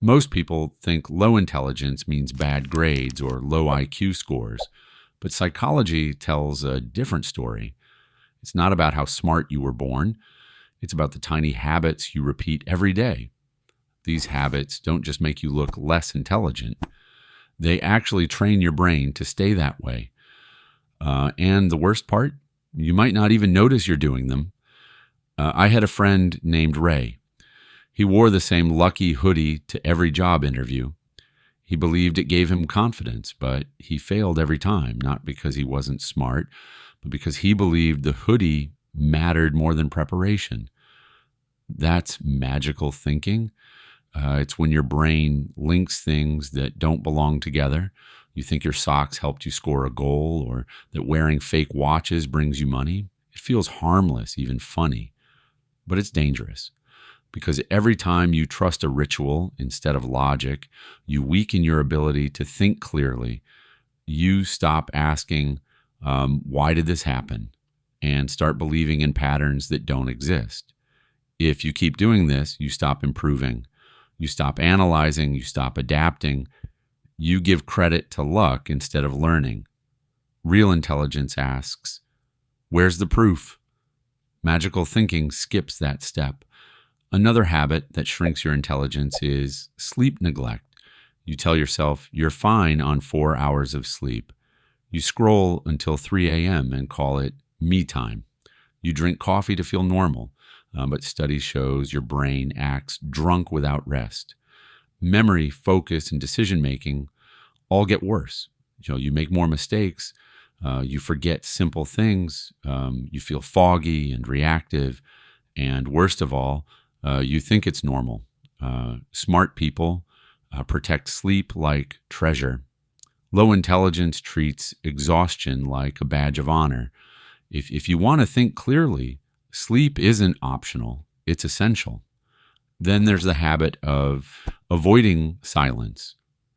Most people think low intelligence means bad grades or low IQ scores, but psychology tells a different story. It's not about how smart you were born, it's about the tiny habits you repeat every day. These habits don't just make you look less intelligent, they actually train your brain to stay that way. And the worst part, you might not even notice you're doing them. I had a friend named Ray. He wore the same lucky hoodie to every job interview. He believed it gave him confidence, but he failed every time, not because he wasn't smart, but because he believed the hoodie mattered more than preparation. That's magical thinking. It's when your brain links things that don't belong together. You think your socks helped you score a goal, or that wearing fake watches brings you money. It feels harmless, even funny, but it's dangerous. Because every time you trust a ritual instead of logic, you weaken your ability to think clearly. You stop asking, why did this happen? And start believing in patterns that don't exist. If you keep doing this, you stop improving. You stop analyzing, you stop adapting. You give credit to luck instead of learning. Real intelligence asks, where's the proof? Magical thinking skips that step. Another habit that shrinks your intelligence is sleep neglect. You tell yourself you're fine on 4 hours of sleep. You scroll until 3 a.m. and call it me time. You drink coffee to feel normal, but study shows your brain acts drunk without rest. Memory, focus, and decision-making all get worse. You make more mistakes. You forget simple things. You feel foggy and reactive. And worst of all, you think it's normal. Smart people protect sleep like treasure. Low intelligence treats exhaustion like a badge of honor. If you want to think clearly, sleep isn't optional, it's essential. Then there's the habit of avoiding silence.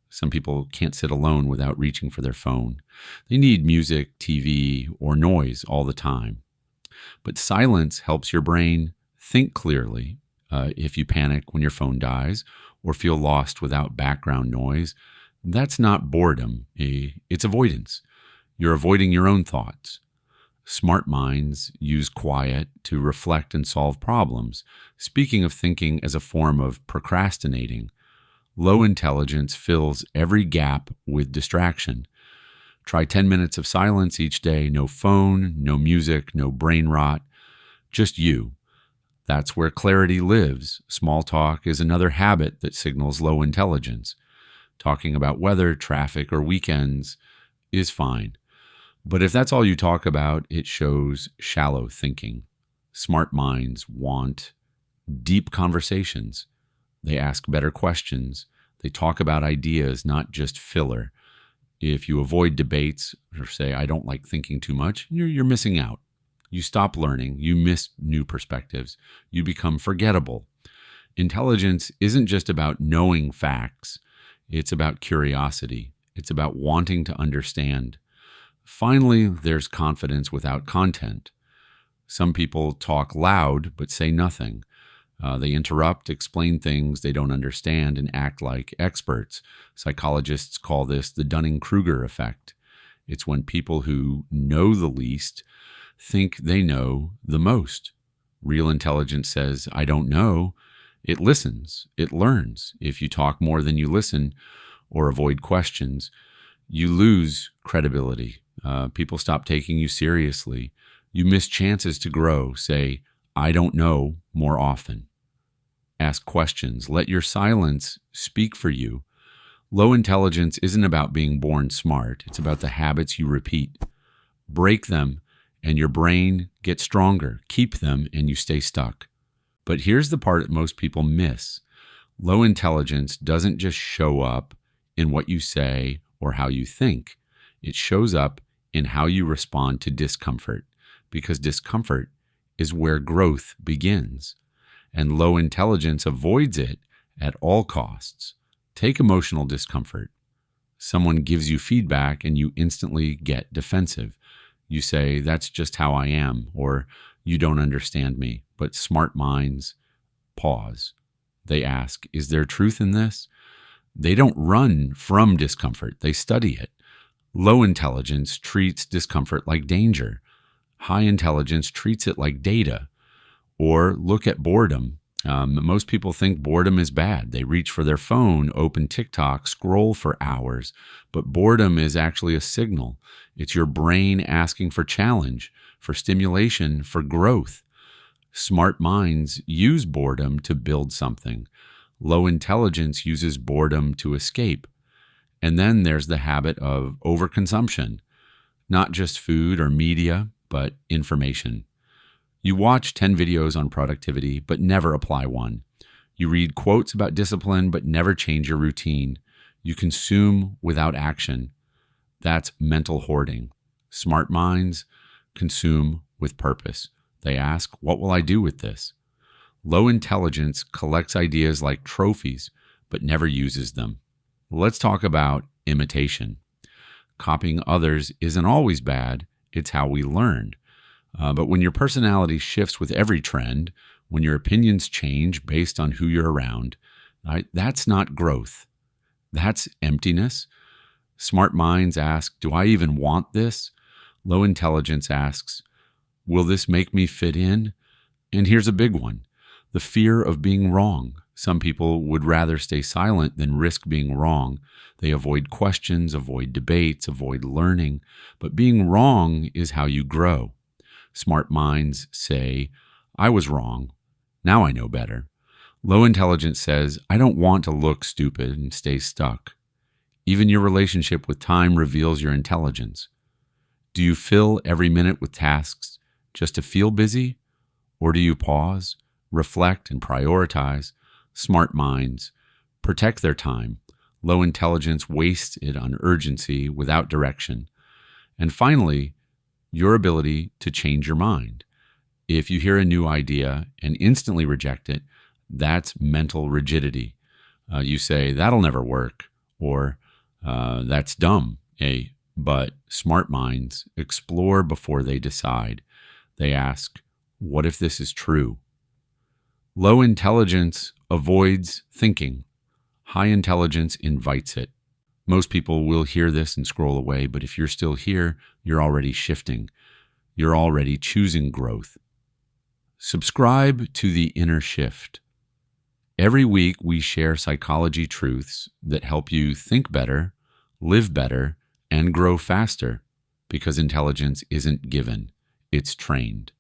Some people can't sit alone without reaching for their phone. They need music, TV, or noise all the time. But silence helps your brain think clearly. If you panic when your phone dies or feel lost without background noise, that's not boredom, it's avoidance. You're avoiding your own thoughts. Smart minds use quiet to reflect and solve problems. Speaking of thinking as a form of procrastinating, low intelligence fills every gap with distraction. Try 10 minutes of silence each day, no phone, no music, no brain rot, just you. That's where clarity lives. Small talk is another habit that signals low intelligence. Talking about weather, traffic, or weekends is fine. But if that's all you talk about, it shows shallow thinking. Smart minds want deep conversations. They ask better questions. They talk about ideas, not just filler. If you avoid debates or say, I don't like thinking too much, you're missing out. You stop learning. You miss new perspectives. You become forgettable. Intelligence isn't just about knowing facts. It's about curiosity. It's about wanting to understand. Finally, there's confidence without content. Some people talk loud but say nothing. They interrupt, explain things they don't understand, and act like experts. Psychologists call this the Dunning-Kruger effect. It's when people who know the least think they know the most. Real intelligence says, I don't know. It listens. It learns. If you talk more than you listen or avoid questions, you lose credibility. People stop taking you seriously. You miss chances to grow. Say, I don't know more often. Ask questions. Let your silence speak for you. Low intelligence isn't about being born smart. It's about the habits you repeat. Break them and your brain gets stronger. Keep them and you stay stuck. But here's the part that most people miss. Low intelligence doesn't just show up in what you say or how you think. It shows up in how you respond to discomfort, because discomfort is where growth begins, and low intelligence avoids it at all costs. Take emotional discomfort. Someone gives you feedback and you instantly get defensive. You say, that's just how I am, or you don't understand me. But smart minds pause. They ask, is there truth in this? They don't run from discomfort, they study it. Low intelligence treats discomfort like danger. High intelligence treats it like data. Or look at boredom. Most people think boredom is bad. They reach for their phone, open TikTok, scroll for hours. But boredom is actually a signal. It's your brain asking for challenge, for stimulation, for growth. Smart minds use boredom to build something. Low intelligence uses boredom to escape. And then there's the habit of overconsumption, not just food or media, but information. You watch 10 videos on productivity, but never apply one. You read quotes about discipline, but never change your routine. You consume without action. That's mental hoarding. Smart minds consume with purpose. They ask, what will I do with this? Low intelligence collects ideas like trophies, but never uses them. Let's talk about imitation. Copying others isn't always bad. It's how we learn. But when your personality shifts with every trend, when your opinions change based on who you're around, that's not growth. That's emptiness. Smart minds ask, do I even want this? Low intelligence asks, will this make me fit in? And here's a big one, the fear of being wrong. Some people would rather stay silent than risk being wrong. They avoid questions, avoid debates, avoid learning. But being wrong is how you grow. Smart minds say, I was wrong. Now I know better. Low intelligence says, I don't want to look stupid and stay stuck. Even your relationship with time reveals your intelligence. Do you fill every minute with tasks just to feel busy? Or do you pause, reflect, and prioritize? Smart minds protect their time. Low intelligence wastes it on urgency without direction. And finally, your ability to change your mind. If you hear a new idea and instantly reject it, that's mental rigidity. You say, that'll never work, or that's dumb. But smart minds explore before they decide. They ask, what if this is true? Low intelligence avoids thinking. High intelligence invites it. Most people will hear this and scroll away, but if you're still here, you're already shifting. You're already choosing growth. Subscribe to The Inner Shift. Every week, we share psychology truths that help you think better, live better, and grow faster, because intelligence isn't given, it's trained.